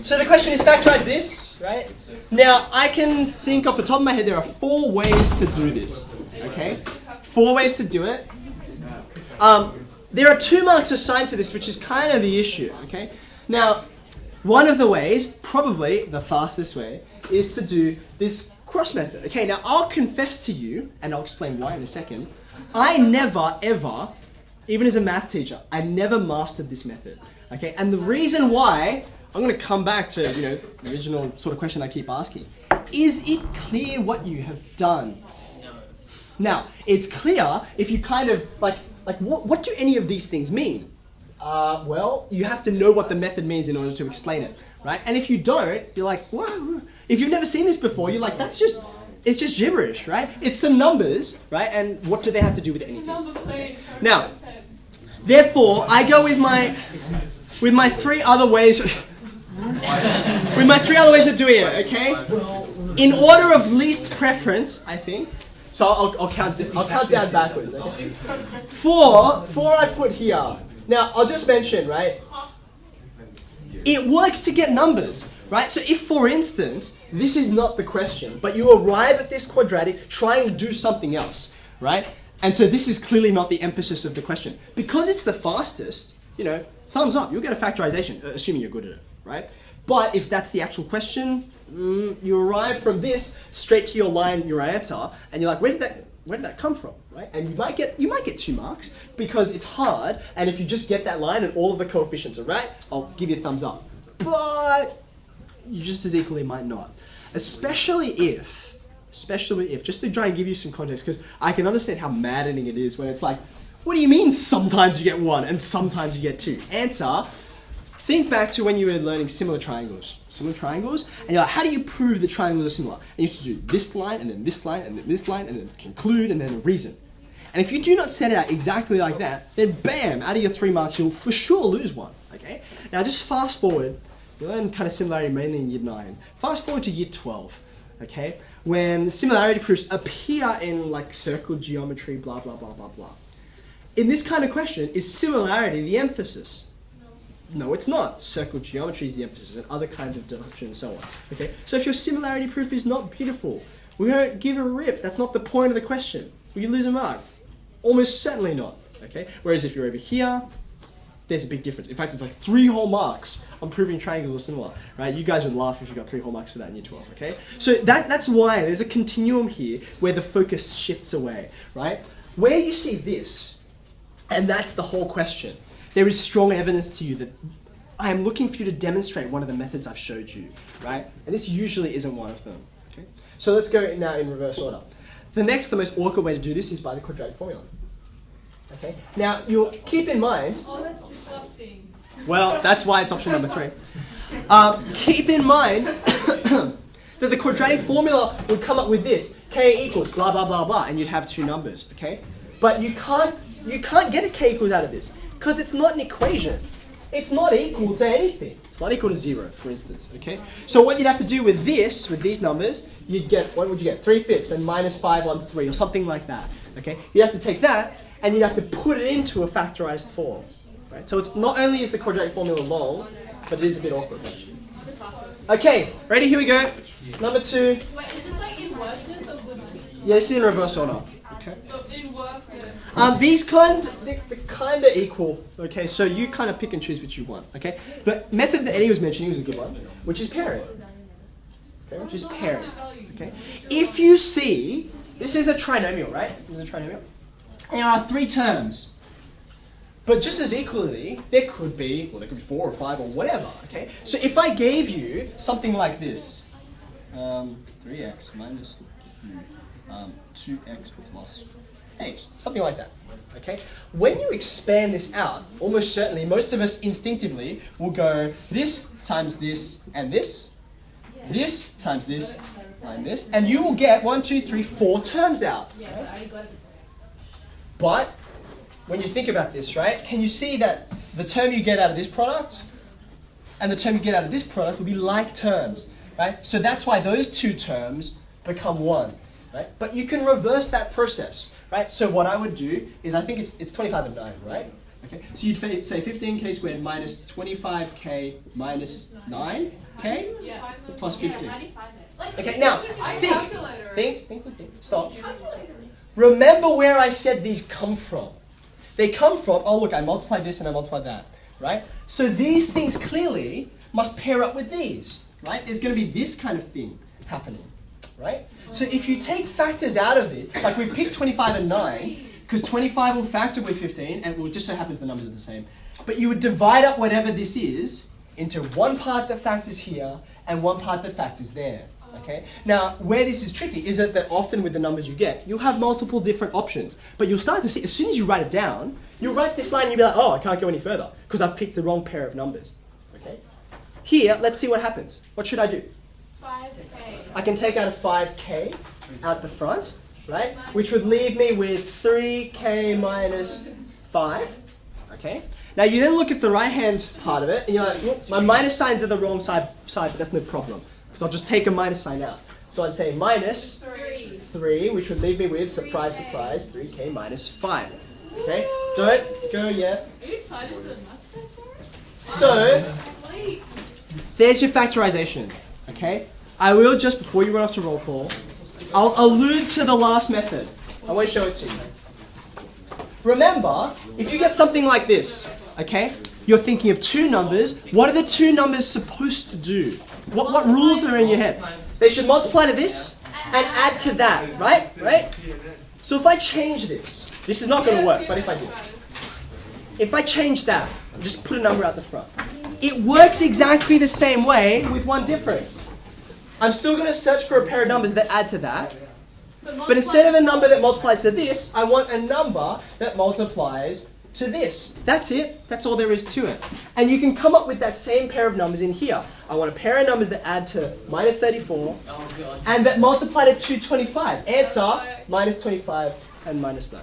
So the question is factorize this, right? Now I can think off the top of my head there are 4 ways to do this, okay? 4 ways to do it. There are 2 marks assigned to this, which is kind of the issue, okay? Now, one of the ways, probably the fastest way, is to do this cross method. Okay, now I'll confess to you, and I'll explain why in a second, I never, ever, even as a math teacher, I never mastered this method. Okay, and the reason why, I'm going to come back to, the original sort of question I keep asking. Is it clear what you have done? Now, it's clear if you kind of, what do any of these things mean? Well, you have to know what the method means in order to explain it, right? And if you don't, you're like, whoa. If you've never seen this before, you're like, it's just gibberish, right? It's some numbers, right? And what do they have to do with anything? Now, therefore, I go with my 3 other ways, with my 3 other ways of doing it, okay? In order of least preference, I think. So I'll count down backwards, okay? 4 I put here. Now, I'll just mention, right? It works to get numbers, right? So if, for instance, this is not the question, but you arrive at this quadratic trying to do something else, right? And so this is clearly not the emphasis of the question. Because it's the fastest, thumbs up, you'll get a factorization, assuming you're good at it, right? But if that's the actual question, you arrive from this straight to your line, your answer, and you're like, where did that come from, right? And you might get 2 marks because it's hard, and if you just get that line and all of the coefficients are right, I'll give you a thumbs up. But you just as equally might not. Especially if, just to try and give you some context, because I can understand how maddening it is when it's like, what do you mean sometimes you get 1 and sometimes you get 2? Answer, think back to when you were learning similar triangles, and you're like, how do you prove the triangles are similar? And you have to do this line, and then this line, and then this line, and then conclude, and then a reason. And if you do not set it out exactly like that, then bam, out of your 3 marks, you'll for sure lose 1, okay? Now just fast forward, you learn kind of similarity mainly in year 9. Fast forward to year 12, okay? When similarity proofs appear in like circle geometry, blah, blah, blah, blah, blah. In this kind of question, is similarity the emphasis? No, it's not. Circle geometry is the emphasis, and other kinds of deduction and so on. Okay, so if your similarity proof is not beautiful, we don't give a rip. That's not the point of the question. Will you lose a mark? Almost certainly not. Okay, whereas if you're over here, there's a big difference. In fact, it's like 3 whole marks on proving triangles are similar. Right? You guys would laugh if you got 3 whole marks for that in year 12. Okay, so that's why there's a continuum here where the focus shifts away. Right? Where you see this, and that's the whole question. There is strong evidence to you that I am looking for you to demonstrate one of the methods I've showed you, right? And this usually isn't one of them, okay? So let's go now in reverse order. The most awkward way to do this is by the quadratic formula, okay? Now, you'll keep in mind... Oh, that's disgusting. Well, that's why it's option number 3. Keep in mind that the quadratic formula would come up with this, k equals blah, blah, blah, blah, and you'd have 2 numbers, okay? But you can't get a k equals out of this. Because it's not an equation. It's not equal to anything. It's not equal to 0, for instance, okay? So what you'd have to do with these numbers, you'd get, what would you get? 3/5 and minus 5 on 3, or something like that, okay? You'd have to take that, and you'd have to put it into a factorized form, right? So it's not only is the quadratic formula long, but it is a bit awkward. Okay, ready? Here we go. Number 2. Wait, is this like in worseness or goodness? Yeah, this is in reverse order. Okay. In worseness. These they're kind of equal, okay? So you kind of pick and choose what you want, okay? The method that Eddie was mentioning was a good one, which is pairing. Okay, which is pairing, okay? If you see, this is a trinomial, right? This is a trinomial. And there are 3 terms. But just as equally, there could be 4 or 5 or whatever, okay? So if I gave you something like this, 3x minus 2, 2x plus 8, something like that, okay? When you expand this out, almost certainly, most of us instinctively will go this times this and this times this and this, and you will get 1, 2, 3, 4 terms out. Right? But when you think about this, right, can you see that the term you get out of this product and the term you get out of this product will be like terms, right? So that's why those 2 terms become 1. Right? But you can reverse that process, right? So what I would do is, I think it's 25 and 9, right? Okay, so you'd say 15k squared minus 25k minus 9k Yeah. plus 15. Like, Okay, now calculator. think. Stop. Remember where I said these come from. They come from, oh look, I multiplied this and I multiplied that, right? So these things clearly must pair up with these, right? There's going to be this kind of thing happening, right? So if you take factors out of this, like we picked 25 and 9, because 25 will factor with 15, and it just so happens the numbers are the same. But you would divide up whatever this is into one part that factors here and one part that factors there. Okay. Now, where this is tricky is that often with the numbers you get, you'll have multiple different options. But you'll start to see, as soon as you write it down, you'll write this line and you'll be like, oh, I can't go any further because I've picked the wrong pair of numbers. Okay. Here, let's see what happens. What should I do? 5k. I can take out a 5k out the front, right? Which would leave me with 3k minus 5. Okay. Now you then look at the right-hand part of it, and you're like, "Whoop, my minus signs are the wrong side, but that's no problem. Because I'll just take a minus sign out. So I'd say minus 3, which would leave me with, surprise, surprise, 3k minus 5. Okay? Don't go yet. Are you excited for the maths test for it? So, Sleep. there's your factorization. Okay? I will just, before you run off to roll call, I'll allude to the last method. I won't show it to you. Remember, if you get something like this, okay? You're thinking of two numbers. What are the two numbers supposed to do? What rules are in your head? They should multiply to this and add to that, right? Right? So if I change this is not going to work, but if I do. If I change that, just put a number out the front. It works exactly the same way with one difference. I'm still going to search for a pair of numbers that add to that. But instead of a number that multiplies to this, I want a number that multiplies to this. That's it. That's all there is to it. And you can come up with that same pair of numbers in here. I want a pair of numbers that add to minus 34 and that multiply to 225. Answer, minus 25 and minus 9.